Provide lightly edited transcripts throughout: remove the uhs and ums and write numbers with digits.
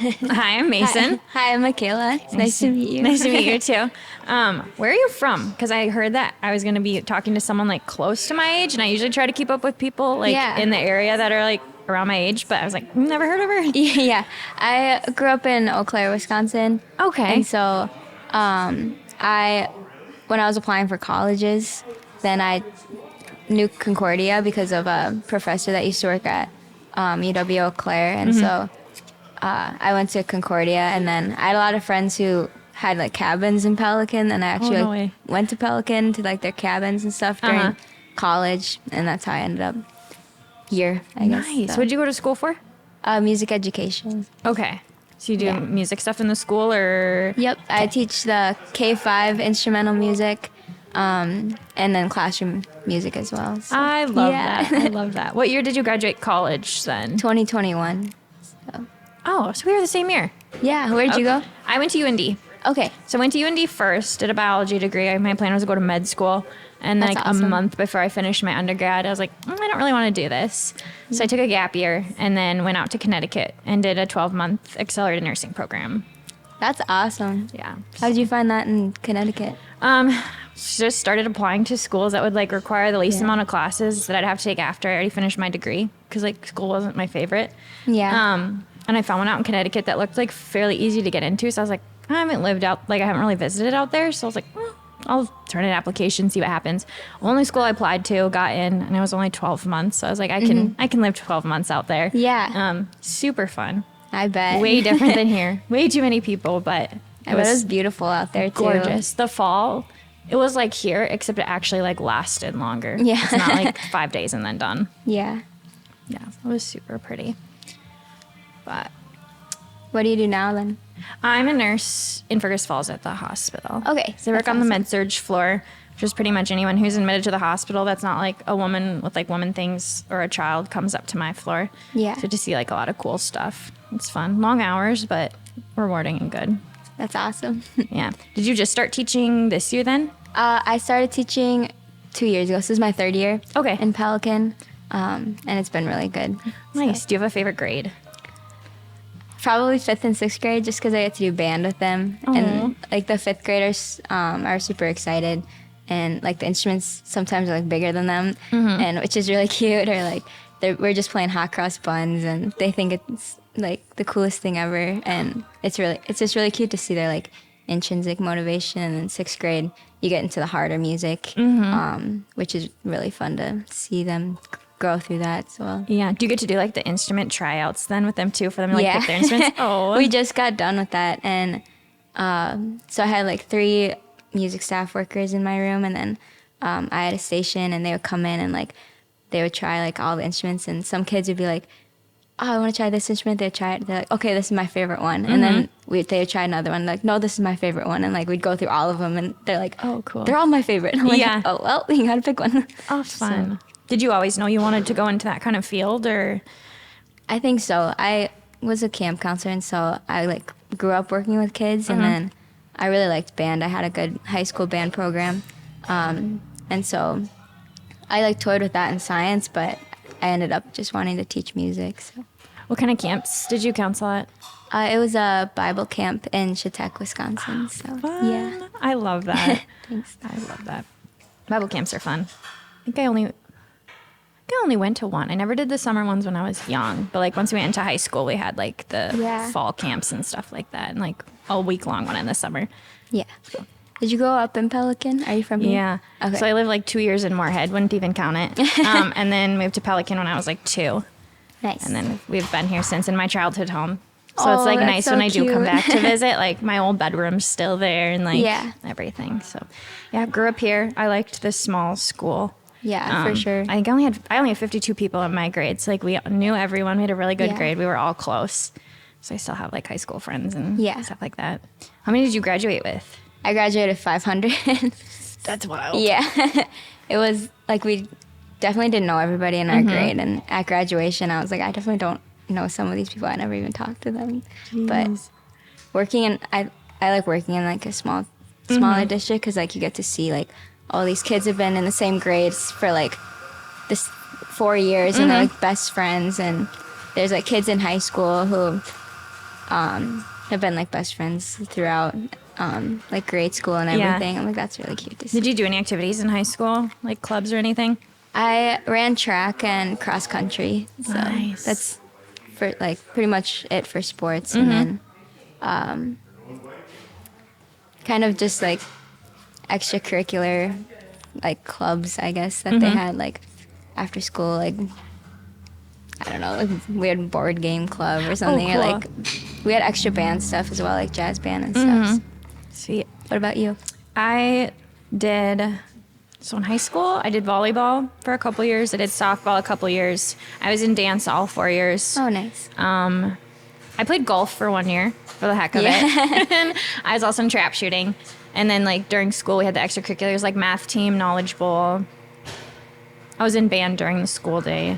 Hi, I'm Mason. Hi, I'm Makayla. It's nice to meet you. Nice to meet you too. Where are you from? Because I heard that I was going to be talking to someone like close to my age, and I usually try to keep up with people like in the area that are like around my age. But I was like, never heard of her. Yeah, I grew up in Eau Claire, Wisconsin. Okay. And so, when I was applying for colleges, then I knew Concordia because of a professor that used to work at UW Eau Claire, and so I went to Concordia, and then I had a lot of friends who had like cabins in Pelican, and I actually went to Pelican to like their cabins and stuff during college, and that's how I ended up here, I guess. Nice. So. What'd you go to school for? Music education. Okay. So you do music stuff in the school, or? Yep, I teach the K-5 instrumental music, and then classroom music as well. So. I love that. I love that. What year did you graduate college then? 2021. So. Oh, so we were the same year. Yeah, where'd you go? I went to UND. Okay. So I went to UND first, did a biology degree. My plan was to go to med school. And That's like awesome. a month before I finished my undergrad, I was like, I don't really want to do this. So I took a gap year and then went out to Connecticut and did a 12-month accelerated nursing program. That's awesome. Yeah. How did you find that in Connecticut? Just started applying to schools that would like require the least amount of classes that I'd have to take after I already finished my degree, because like school wasn't my favorite. Yeah. And I found one out in Connecticut that looked like fairly easy to get into. So I was like, I haven't really visited out there. So I was like, I'll turn in an application, see what happens. Only school I applied to, got in, and it was only 12 months. So I was like, I can live 12 months out there. Yeah. Super fun. I bet. Way different than here. Way too many people, but I bet it was beautiful out there too. gorgeous. The fall, it was like here, except it actually like lasted longer. Yeah. It's not like 5 days and then done. Yeah. Yeah, it was super pretty. But What do you do now then? I'm a nurse in Fergus Falls at the hospital. Okay, So I work that's on the awesome. med-surg floor, which is pretty much anyone who's admitted to the hospital that's not like a woman with like woman things or a child comes up to my floor. Yeah. So to see like a lot of cool stuff. It's fun. Long hours, but rewarding and good. That's awesome. Yeah. Did you just start teaching this year then? I started teaching 2 years ago. So this is my third year Okay. in Pelican, and it's been really good. Nice. Do you have a favorite grade? Probably 5th and 6th grade, just because I get to do band with them. And like the 5th graders are super excited, and like the instruments sometimes are like bigger than them, and which is really cute. Or like we're just playing hot cross buns, and they think it's like the coolest thing ever. And it's just really cute to see their like intrinsic motivation. And in 6th grade, you get into the harder music, which is really fun to see them go through that as well. Yeah. Do you get to do like the instrument tryouts then with them too, for them to like pick their instruments? Oh. We just got done with that, and so I had like 3 music staff workers in my room, and then I had a station, and they would come in and like they would try like all the instruments, and some kids would be like, oh, I want to try this instrument. They'd try it. They're like, okay, this is my favorite one. And then they would try another one. Like, no, this is my favorite one. And like we'd go through all of them, and they're like, Oh, cool. They're all my favorite. I'm like, Yeah. oh, well, you got to pick one. Oh, fun. Did you always know you wanted to go into that kind of field, or? I think so. I was a camp counselor, and so I like grew up working with kids, and then I really liked band. I had a good high school band program, and so I like toyed with that in science, but I ended up just wanting to teach music. So What kind of camps did you counsel at? it was a Bible camp in Chautauqua, Wisconsin. So yeah, I love that. thanks. I love that. Bible camps are fun. I think I only went to one. I never did the summer ones when I was young, but like once we went into high school, we had like the fall camps and stuff like that, and like a week-long one in the summer. Yeah. Did you grow up in Pelican? Are you from here? Yeah. Okay. So I lived like 2 years in Moorhead, wouldn't even count it. And then moved to Pelican when I was like 2. Nice. And then we've been here since, in my childhood home. So it's Oh, like that's nice so when I do come cute. back to visit. Like my old bedroom's still there, and like Yeah. everything. So yeah, grew up here. I liked this small school. Yeah, for sure. I think I only had 52 people in my grades. Like we knew everyone. We had a really good Yeah. grade. We were all close. So I still have like high school friends and stuff like that. How many did you graduate with? I graduated 500. That's wild. Yeah. It was like we definitely didn't know everybody in our grade. And at graduation, I was like, I definitely don't know some of these people. I never even talked to them. But working in, I like working in like a smaller district, because like you get to see like all these kids have been in the same grades for like this 4 years, and they're like best friends. And there's like kids in high school who have been like best friends throughout like grade school and Yeah. everything. I'm like, that's really cute to see. Did you do any activities in high school, like clubs or anything? I ran track and cross country, so Nice. that's for like pretty much it for sports, and then kind of just like extracurricular like clubs, I guess, that they had like after school, like I don't know, like weird board game club or something. cool. Or like we had extra band stuff as well, like jazz band and stuff. Sweet. What about you? I did, so in high school, I did volleyball for a couple years. I did softball a couple years. I was in dance all 4 years. Oh, nice. I played golf for 1 year for the heck of it. And I was also in trap shooting. And then like during school, we had the extracurriculars like math team, knowledge bowl. I was in band during the school day.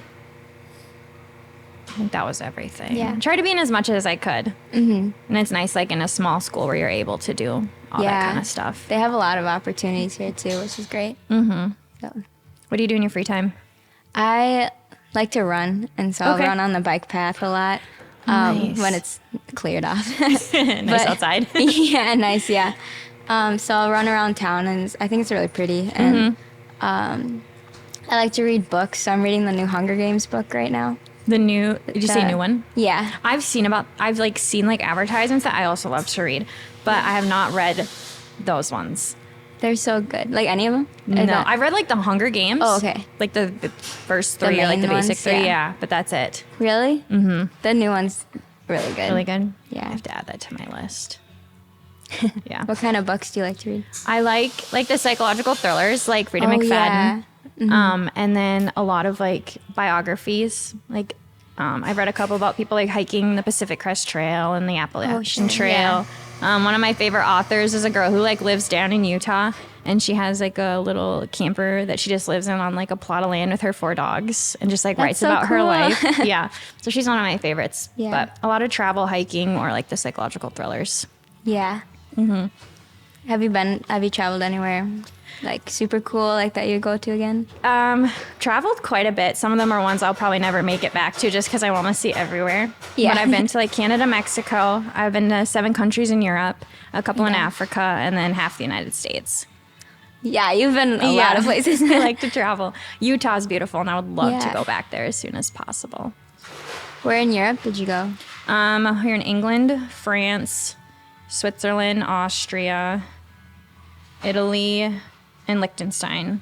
I think that was everything. Yeah. Tried to be in as much as I could. Mm-hmm. And it's nice like in a small school where you're able to do all that kind of stuff. They have a lot of opportunities here too, which is great. Mm-hmm. So. What do you do in your free time? I like to run, and so I'll Okay. run on the bike path a lot Nice. when it's cleared off. Nice outside. Yeah, nice, yeah. So I'll run around town, and I think it's really pretty. And I like to read books, so I'm reading the new Hunger Games book right now. Did you say new one? Yeah. I've seen like advertisements that I also love to read, but I have not read those ones. They're so good. Like any of them? No, I've read like the Hunger Games. Oh, okay. Like the first three, or like the main basic ones, three, yeah. yeah. But that's it. Really? Mm-hmm. The new one's really good. Really good. Yeah. I have to add that to my list. Yeah. What kind of books do you like to read? I like the psychological thrillers, like Frida Oh, McFadden. yeah. And then a lot of like biographies. Like I've read a couple about people like hiking the Pacific Crest Trail and the Appalachian sure, Trail. One of my favorite authors is a girl who like lives down in Utah, and she has like a little camper that she just lives in on like a plot of land with her 4 dogs, and just like That's writes so about her cool. life. Yeah. So she's one of my favorites. Yeah. But a lot of travel, hiking, or like the psychological thrillers. Yeah. Have you traveled anywhere like super cool like that you go to again? Traveled quite a bit. Some of them are ones I'll probably never make it back to just because I want to see everywhere. Yeah. But I've been to like Canada, Mexico. I've been to 7 countries in Europe, a couple in Yeah. Africa, and then half the United States. Yeah, you've been a lot of places. I like to travel. Utah's beautiful, and I would love to Yeah. go back there as soon as possible. Where in Europe did you go? Here in England, France, Switzerland, Austria, Italy, and Liechtenstein.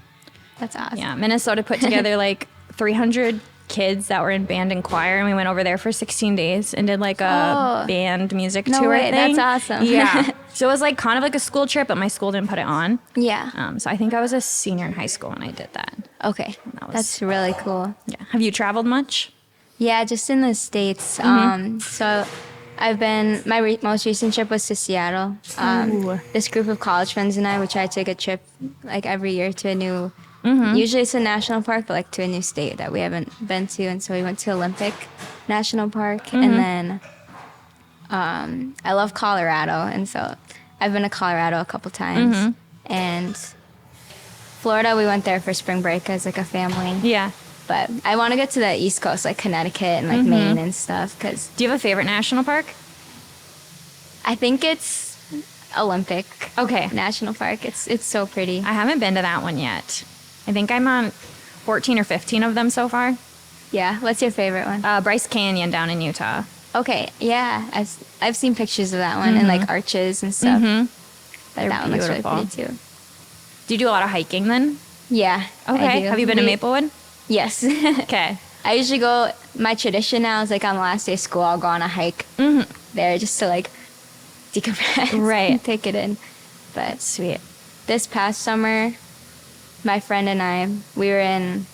That's awesome. Yeah, Minnesota put together like 300 kids that were in band and choir, and we went over there for 16 days and did like a band music No tour way, thing. that's awesome. Yeah. So it was like kind of like a school trip, but my school didn't put it on. Yeah. So I think I was a senior in high school when I did that. Okay. That was- That's really cool. Yeah. Have you traveled much? Yeah, just in the States. So I've been, most recent trip was to Seattle. Ooh. This group of college friends and I, we try to take a trip like every year to a new, usually it's a national park, but like to a new state that we haven't been to. And so we went to Olympic National Park. And then I love Colorado. And so I've been to Colorado a couple times. And Florida, we went there for spring break as like a family. Yeah. But I want to get to the East Coast, like Connecticut and like Maine and stuff, because Do you have a favorite national park? I think it's Olympic Okay. National Park. It's so pretty. I haven't been to that one yet. I think I'm on 14 or 15 of them so far. Yeah. What's your favorite one? Bryce Canyon down in Utah. Okay. Yeah. I've seen pictures of that one and like arches and stuff. But They're that one looks really beautiful. pretty too. Do you do a lot of hiking then? Yeah. I Okay. do. Have you been to Maplewood? Yes. Okay. I usually go. My tradition now is like on the last day of school, I'll go on a hike there just to like decompress, Right. and take it in. But Sweet. this past summer, my friend and I, we were in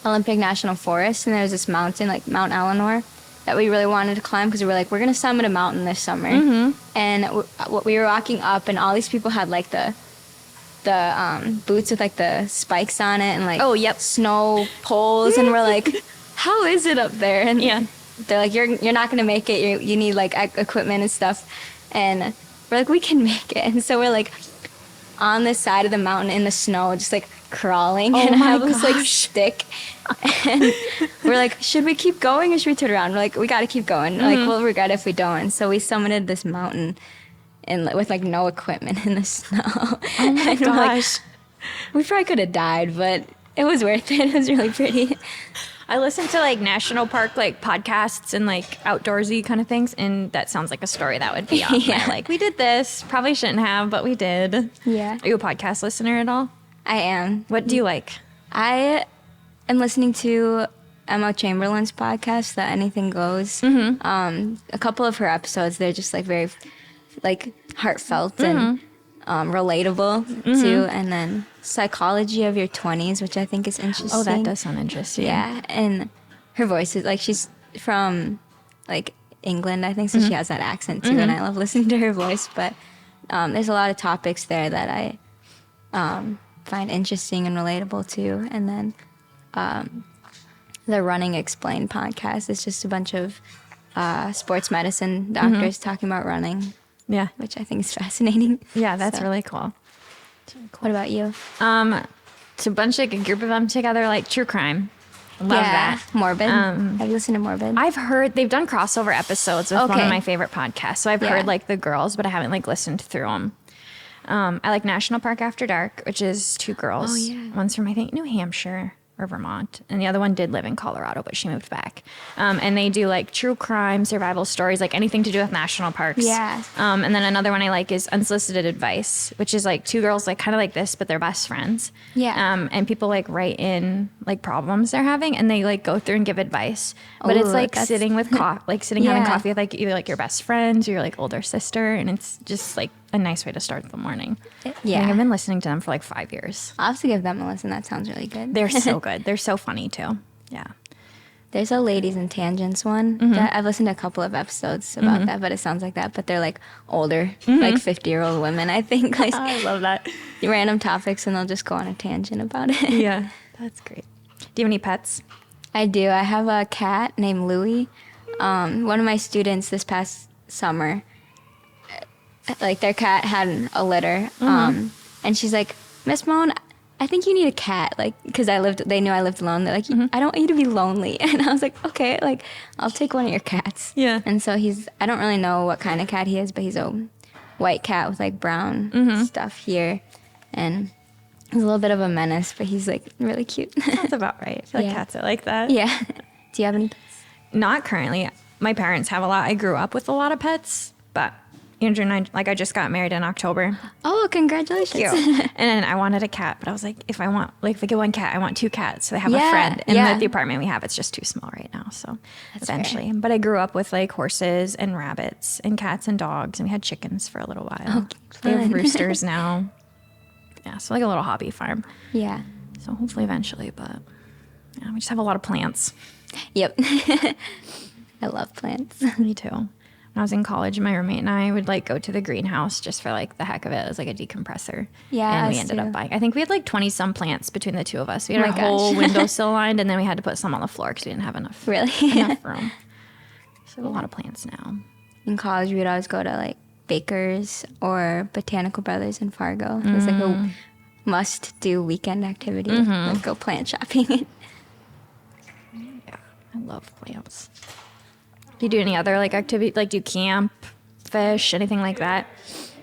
Olympic National Forest, and there was this mountain, like Mount Eleanor, that we really wanted to climb because we were like, we're gonna summit a mountain this summer. And we were walking up, and all these people had like the boots with like the spikes on it, and like Oh, yep. snow poles, and we're like, how is it up there? And Yeah. they're like, you're not gonna make it. You need like equipment and stuff. And we're like, we can make it. And so we're like on the side of the mountain in the snow, just like crawling, Oh and I my have this like gosh. stick, and we're like, should we keep going or should we turn around? We're like, we got to keep going. Like, we'll regret it if we don't. And so we summited this mountain, and with like no equipment in the snow. Oh my And we're like, gosh. we probably could have died, but it was worth it. It was really pretty. I listen to like national park like podcasts and like outdoorsy kind of things, and that sounds like a story that would be on Yeah. there. Like, we did this, probably shouldn't have, but we did. Yeah. Are you a podcast listener at all? I am. What do you like? I am listening to Emma Chamberlain's podcast, That Anything Goes. A couple of her episodes, they're just like very like heartfelt and relatable too. And then Psychology of Your 20s, which I think is interesting. Oh, that does sound interesting. Yeah, and her voice is like, she's from like England, I think, so she has that accent too, and I love listening to her voice. But there's a lot of topics there that I find interesting and relatable too. And then the Running Explained podcast is just a bunch of sports medicine doctors talking about running, Yeah. which I think is fascinating. Yeah, that's So, really cool. What about you? It's a bunch of a group of them together, like true crime. Love that. Morbid. Have you listened to Morbid? I've heard they've done crossover episodes with one Okay. of my favorite podcasts. So I've Yeah. heard like the girls, but I haven't like listened through them. I like National Park After Dark, which is two girls. Oh, yeah. One's from I think New Hampshire or Vermont, and the other one did live in Colorado, but she moved back. And they do like true crime, survival stories, like anything to do with national parks. Yeah. And then another one I like is Unsolicited Advice, which is like two girls like kind of like this, but they're best friends. Yeah. And people like write in like problems they're having, and they like go through and give advice. But it's Ooh, like that's- sitting with like sitting having Yeah. coffee with like either like your best friends or your like older sister, and it's just like a nice way to start the morning. Yeah. And I've been listening to them for like 5 years. I'll have to give them a listen. That sounds really good. They're so good. They're so funny too. Yeah. There's a Ladies and Tangents one that I've listened to a couple of episodes about that, but it sounds like that. But they're like older, like 50-year-old women, I think. Like I love that. random topics, and they'll just go on a tangent about it. Yeah. That's great. Do you have any pets? I do. I have a cat named Louie. One of my students this past summer, like their cat had a litter, and she's like, Miss Moan, I think you need a cat, like, because they knew I lived alone. They're like, I don't want you to be lonely. And I was like, okay, like, I'll take one of your cats. Yeah. And so I don't really know what kind of cat he is, but he's a white cat with like brown stuff here. And he's a little bit of a menace, but he's like really cute. That's about right. I feel like Yeah. cats are like that. Yeah. Do you have any pets? Not currently. My parents have a lot. I grew up with a lot of pets, but Andrew and I, like, I just got married in October. Oh, congratulations. And then I wanted a cat, but I was like, if I get one cat, I want two cats. So I have a Yeah, friend. And yeah. the apartment we have, it's just too small right now. So That's eventually. But I grew up with like horses and rabbits and cats and dogs. And we had chickens for a little while. Oh, We have fun. roosters now. Yeah, so like a little hobby farm. Yeah. So hopefully eventually, but yeah, we just have a lot of plants. Yep. I love plants. Me too. When I was in college, my roommate and I would like go to the greenhouse just for like the heck of it. It was like a decompressor. Yeah, And we us ended too. up buying, I think we had like 20 some plants between the two of us. We had Oh our my whole gosh. windowsill lined, and then we had to put some on the floor because we didn't have enough, Really? enough room. So we have a lot of plants now. In college, we'd always go to like Baker's or Botanical Brothers in Fargo. It was like a must-do weekend activity. Like go plant shopping. Yeah, I love plants. Do you do any other like activity? Like do you camp, fish, anything like that?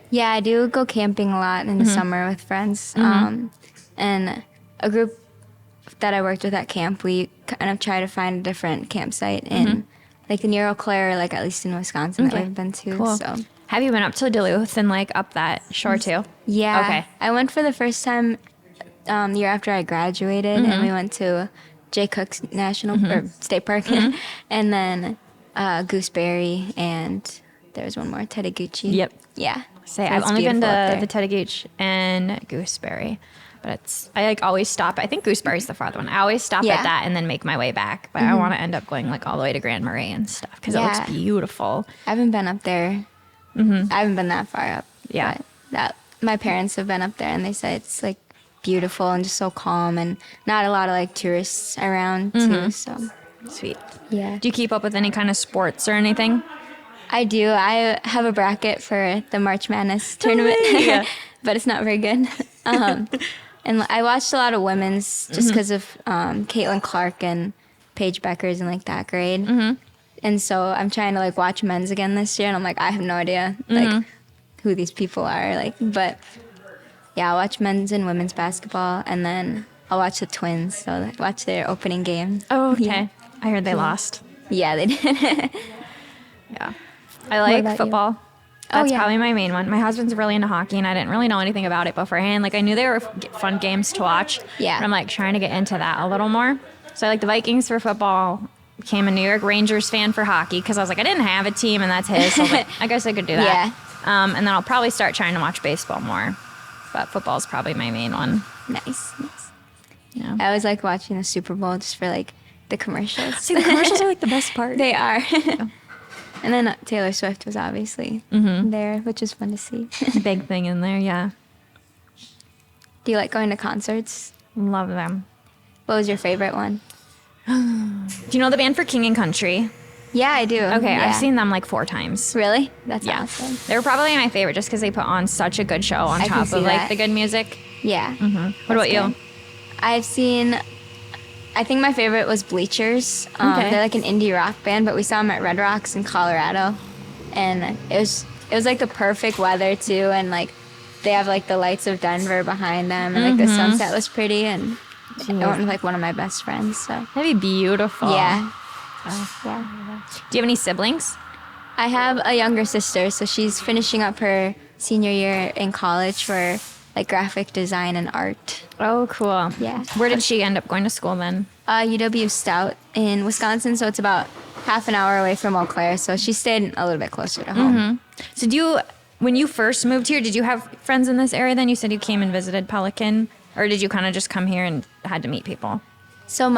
Yeah, I do go camping a lot in the summer with friends. And a group that I worked with at camp, we kind of try to find a different campsite in like near Eau Claire, like at least in Wisconsin that Okay. we've been to. Cool. So Have you been up to Duluth and like up that shore too? yeah, Okay. I went for the first time year after I graduated, and we went to Jay Cook's National or State Park, and then Gooseberry, and there was one more, Tedeguchi. Yep. Yeah. Say So I've it's only been beautiful up to there. the Teddegooch and Gooseberry, but I like always stop. I think Gooseberry's the farther one. I always stop Yeah. at that and then make my way back. But I want to end up going like all the way to Grand Marais and stuff because it Yeah. looks beautiful. I haven't been up there. I haven't been that far up. Yeah. but that my parents have been up there, and they say it's like beautiful and just so calm, and not a lot of like tourists around too. So Sweet. yeah, Do you keep up with any kind of sports or anything? I do. I have a bracket for the March Madness tournament, Yeah. but it's not very good. And I watched a lot of women's just because of Caitlin Clark and Paige Becker's in like that grade. And so I'm trying to like watch men's again this year, and I'm like, I have no idea like who these people are. Like, but yeah, I'll watch men's and women's basketball, and then I'll watch the Twins. So I watch their opening game. Oh, okay. Yeah. I heard they lost. Yeah, they did. Yeah. I like about you? football. Oh, That's yeah. probably my main one. My husband's really into hockey, and I didn't really know anything about it beforehand. Like, I knew they were fun games to watch. Yeah. But I'm, like, trying to get into that a little more. So I like the Vikings for football. Became a New York Rangers fan for hockey because I was like, I didn't have a team, and that's his. So I was like, I guess I could do that. Yeah. And then I'll probably start trying to watch baseball more. But football's probably my main one. Nice. Yeah. I always like watching the Super Bowl just for like the commercials. See, the commercials are, like, the best part. They are. And then Taylor Swift was obviously there, which is fun to see. Big thing in there, yeah. Do you like going to concerts? Love them. What was your favorite one? Do you know the band for King and Country? Yeah, I do. Okay, Yeah. I've seen them like 4 times. Really? That's Yeah. awesome. They were probably my favorite just because they put on such a good show on I can top see of like that. the good music. Yeah. What about you? I've seen, I think my favorite was Bleachers. Okay. They're like an indie rock band, but we saw them at Red Rocks in Colorado. And it was like the perfect weather too. And like they have like the lights of Denver behind them, and like the sunset was pretty. And I went with like one of my best friends. So That'd be beautiful. yeah. Do you have any siblings? I have a younger sister, so she's finishing up her senior year in college for like graphic design and art. Oh, cool. Yeah. Where did she end up going to school then? UW Stout in Wisconsin, so it's about half an hour away from Eau Claire, so she stayed a little bit closer to home. So when you first moved here, did you have friends in this area then? You said you came and visited Pelican, or did you kind of just come here and had to meet people? So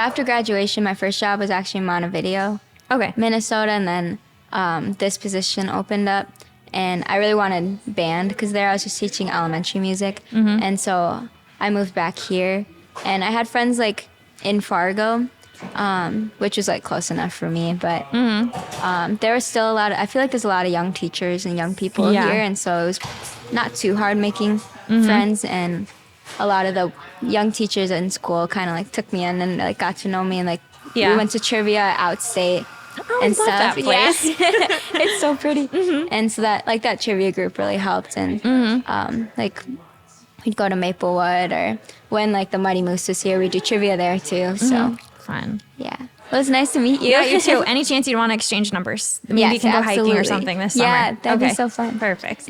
after graduation, my first job was actually in Montevideo, Okay. Minnesota, and then this position opened up, and I really wanted band because there I was just teaching elementary music, and so I moved back here, and I had friends like in Fargo, which was like close enough for me, but there was still I feel like there's a lot of young teachers and young people Yeah. here, and so it was not too hard making friends, and a lot of the young teachers in school kind of like took me in and like got to know me, and like Yeah. we went to trivia outstate Oh, and I love stuff. that place. Yeah. It's so pretty. And so that trivia group really helped, and like we'd go to Maplewood, or when like the Mighty Moose was here, we'd do trivia there too. So Fun. yeah, it was nice to meet you. Yeah, you too. Any chance you'd want to exchange numbers? Maybe Yes, we can go hiking or absolutely. something this summer. Yeah, that'd be Okay. so fun. Perfect.